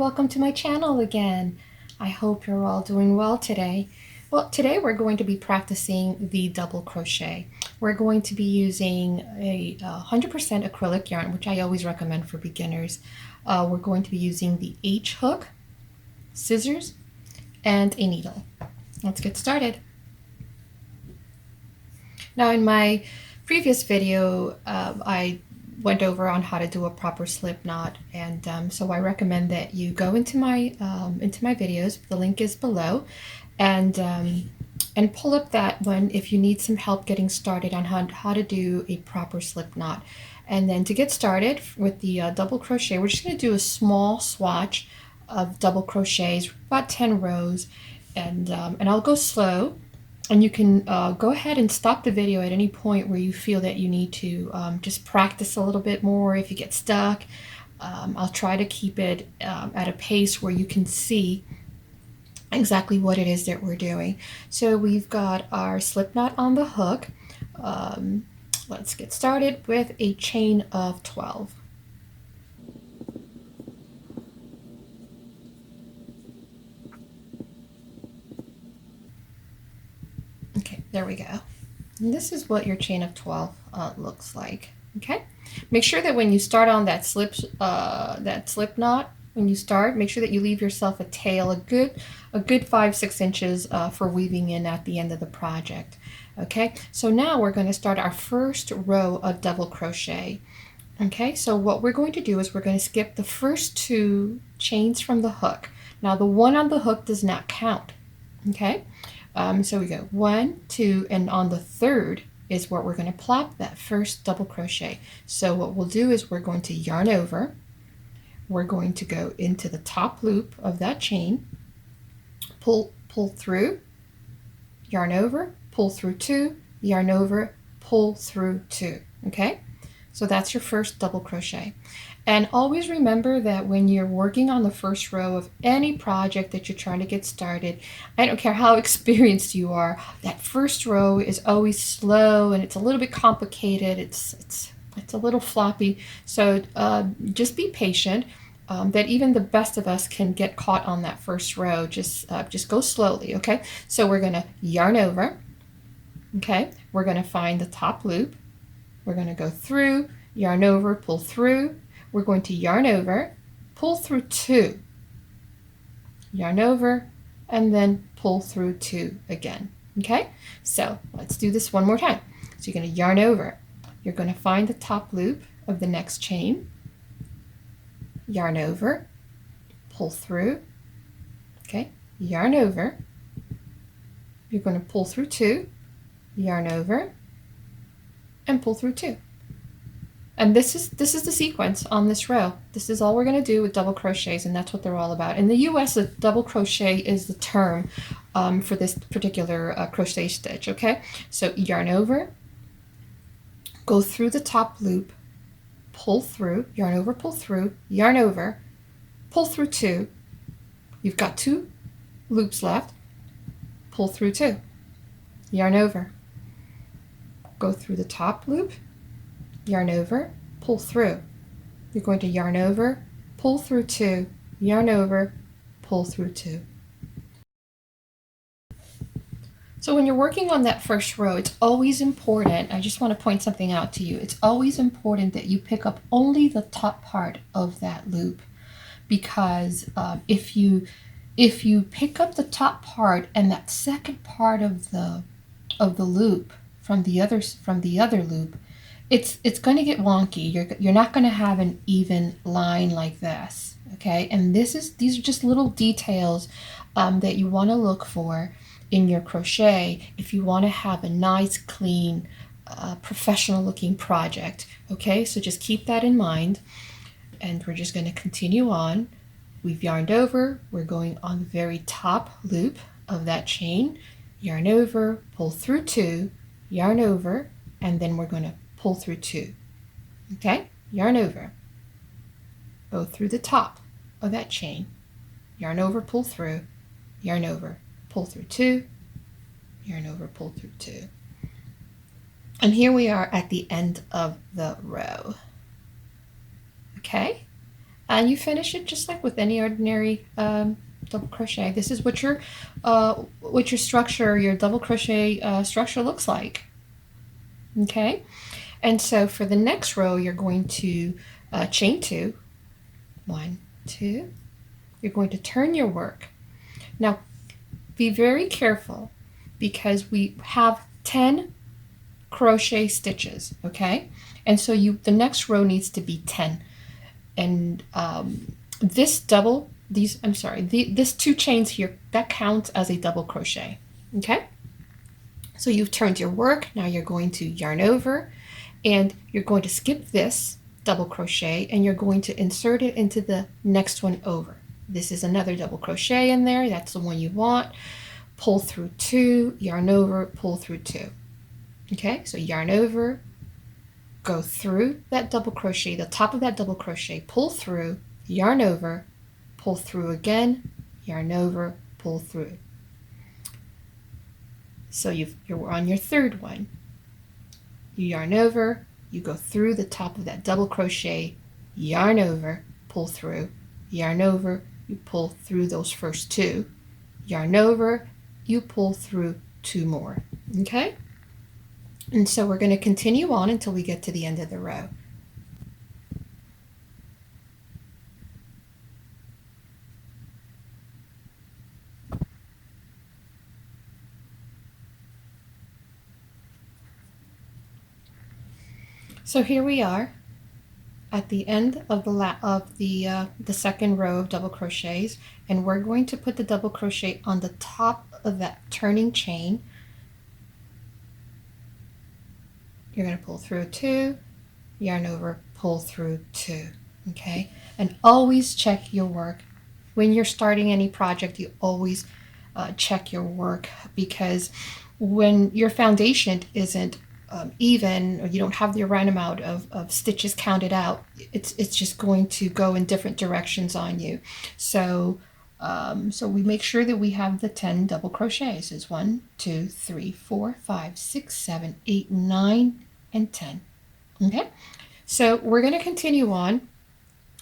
welcome to my channel again. I hope you're all doing well today. Well, today we're going to be practicing the double crochet. We're going to be using a 100% acrylic yarn, which I always recommend for beginners. We're going to be using the H hook, scissors, and a needle. Let's get started. Now in my previous video, I went over on how to do a proper slip knot, and so I recommend that you go into my videos. The link is below, and pull up that one if you need some help getting started on how to do a proper slip knot. And then to get started with the double crochet, we're just going to do a small swatch of double crochets, about 10 rows, and I'll go slow. And you can go ahead and stop the video at any point where you feel that you need to just practice a little bit more if you get stuck. I'll try to keep it at a pace where you can see exactly what it is that we're doing. So we've got our slip knot on the hook. Let's get started with a chain of 12. Okay, there we go. And this is what your chain of 12 looks like. Okay, make sure that when you start on that slip knot, when you start, make sure that you leave yourself a tail, a good 5-6 inches for weaving in at the end of the project. Okay, so now we're going to start our first row of double crochet. Okay, so what we're going to do is we're going to skip the first 2 chains from the hook. Now the one on the hook does not count. Okay. So we go 1, 2, and on the third is where we're going to plop that first double crochet. So what we'll do is we're going to yarn over, we're going to go into the top loop of that chain, pull through, yarn over, pull through 2, yarn over, pull through 2. Okay, so that's your first double crochet. And always remember that when you're working on the first row of any project that you're trying to get started, I don't care how experienced you are, that first row is always slow and it's a little bit complicated. It's a little floppy. So just be patient. That even the best of us can get caught on that first row. Just go slowly. Okay. So we're gonna yarn over. Okay. We're gonna find the top loop. We're gonna go through, yarn over, pull through. We're going to yarn over, pull through 2, yarn over, and then pull through 2 again. Okay, so let's do this one more time. So you're going to yarn over, you're going to find the top loop of the next chain, yarn over, pull through, okay, yarn over, you're going to pull through 2, yarn over, and pull through 2. And this is the sequence on this row. This is all we're going to do with double crochets, and that's what they're all about. In the US, a double crochet is the term for this particular crochet stitch, okay? So yarn over, go through the top loop, pull through, yarn over, pull through, yarn over, pull through 2. You've got 2 loops left, pull through 2, yarn over, go through the top loop, yarn over, pull through. You're going to yarn over, pull through 2, yarn over, pull through 2. So when you're working on that first row, it's always important, I just want to point something out to you, it's always important that you pick up only the top part of that loop, because if you pick up the top part and that second part of the loop from the other loop, it's going to get wonky. You're not going to have an even line like this, okay? And these are just little details that you want to look for in your crochet if you want to have a nice, clean, professional looking project, okay? So just keep that in mind, and we're just going to continue on. We've yarned over, we're going on the very top loop of that chain, yarn over, pull through 2, yarn over, and then we're going to pull through 2. Okay, yarn over, go through the top of that chain, yarn over, pull through, yarn over, pull through 2, yarn over, pull through 2. And here we are at the end of the row. Okay, and you finish it just like with any ordinary double crochet. This is what your structure, your double crochet structure looks like. Okay, and so for the next row, you're going to chain 2, 1, 2. You're going to turn your work. Now, be very careful because we have 10 crochet stitches, okay? And so the next row needs to be 10. And this 2 chains here, that counts as a double crochet, okay? So you've turned your work. Now you're going to yarn over, and you're going to skip this double crochet, and you're going to insert it into the next one over. This is another double crochet in there. That's the one you want. Pull through 2, yarn over, pull through 2. Okay, so yarn over, go through that double crochet, the top of that double crochet, pull through, yarn over, pull through again, yarn over, pull through. So you're on your third one. You yarn over, you go through the top of that double crochet, yarn over, pull through, yarn over, you pull through those first 2, yarn over, you pull through 2 more. Okay? And so we're going to continue on until we get to the end of the row. So here we are at the end of the second row of double crochets, and we're going to put the double crochet on the top of that turning chain. You're going to pull through 2, yarn over, pull through 2. Okay, and always check your work when you're starting any project. You always check your work, because when your foundation isn't even, or you don't have the right amount of stitches counted out, it's just going to go in different directions on you. So so we make sure that we have the 10 double crochets. It's 1, 2, 3, 4, 5, 6, 7, 8, 9, and 10. Okay, so we're going to continue on.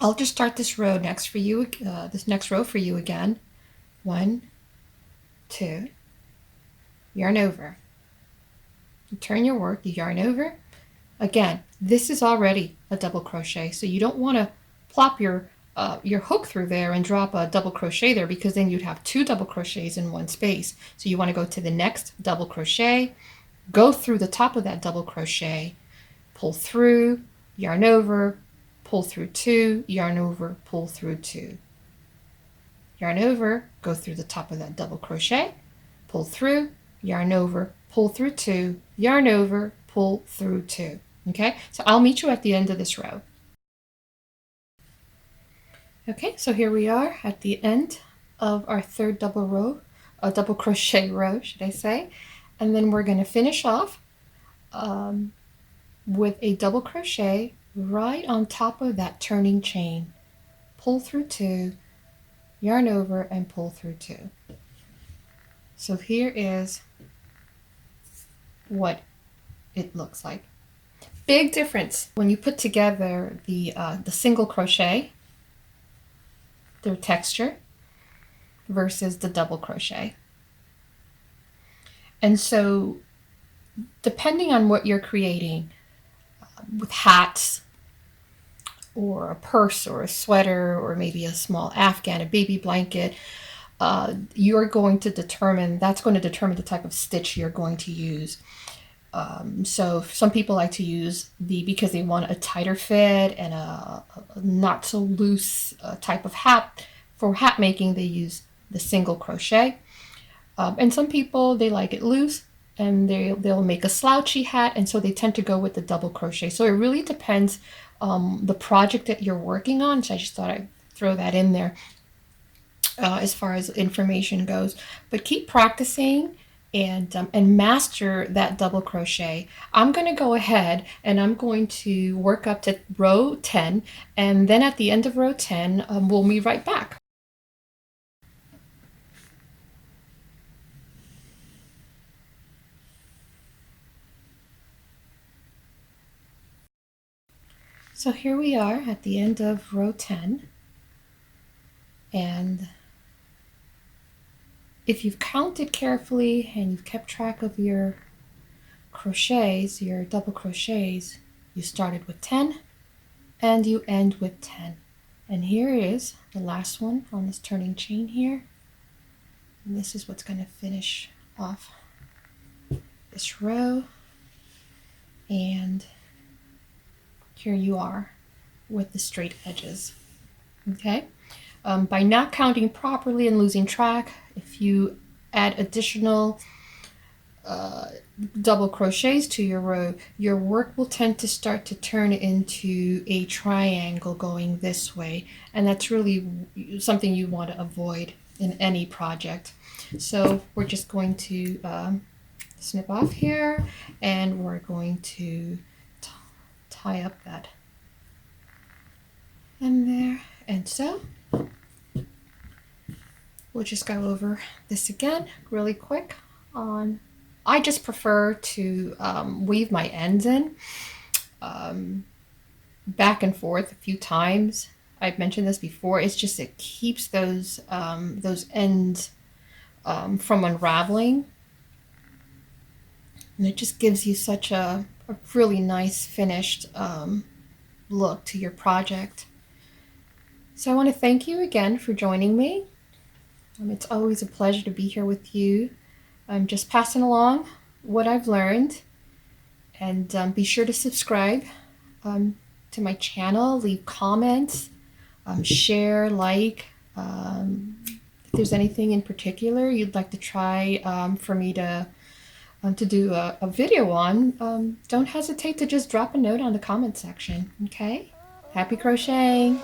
I'll just start this row next for you, this next row for you again. 1, 2, yarn over. You turn your work, you yarn over. Again, this is already a double crochet, so you don't want to plop your hook through there and drop a double crochet there, because then you'd have 2 double crochets in one space. So you want to go to the next double crochet, go through the top of that double crochet, pull through, yarn over, pull through 2, yarn over, pull through 2. Yarn over, go through the top of that double crochet, pull through, yarn over, pull through 2, yarn over, pull through 2. Okay, so I'll meet you at the end of this row. Okay, so here we are at the end of our third double crochet row, should I say. And then we're going to finish off with a double crochet right on top of that turning chain. Pull through 2, yarn over, and pull through 2. So here is what it looks like. Big difference when you put together the single crochet, their texture, versus the double crochet. And so depending on what you're creating, with hats or a purse or a sweater or maybe a small afghan, a baby blanket, you're going to determine, that's going to determine the type of stitch you're going to use. So some people like to use because they want a tighter fit and a not so loose type of hat. For hat making, they use the single crochet. And some people, they like it loose, and they'll make a slouchy hat, and so they tend to go with the double crochet. So it really depends the project that you're working on. So I just thought I'd throw that in there as far as information goes. But keep practicing and master that double crochet. I'm going to go ahead and I'm going to work up to row 10, and then at the end of row 10, we'll meet right back. So here we are at the end of row 10, and if you've counted carefully and you've kept track of your crochets, your double crochets, you started with 10 and you end with 10. And here is the last one on this turning chain here. And this is what's going to finish off this row. And here you are with the straight edges. Okay? By not counting properly and losing track, if you add additional double crochets to your row, your work will tend to start to turn into a triangle going this way, and that's really something you want to avoid in any project. So we're just going to snip off here, and we're going to tie up that in there, and so we'll just go over this again really quick. I just prefer to weave my ends in back and forth a few times. I've mentioned this before. It's just it keeps those ends from unraveling, and it just gives you such a really nice finished look to your project. So I want to thank you again for joining me. It's always a pleasure to be here with you. I'm just passing along what I've learned, and be sure to subscribe to my channel, leave comments, share, like. If there's anything in particular you'd like to try for me to do a video on, don't hesitate to just drop a note on the comment section. Okay? Happy crocheting!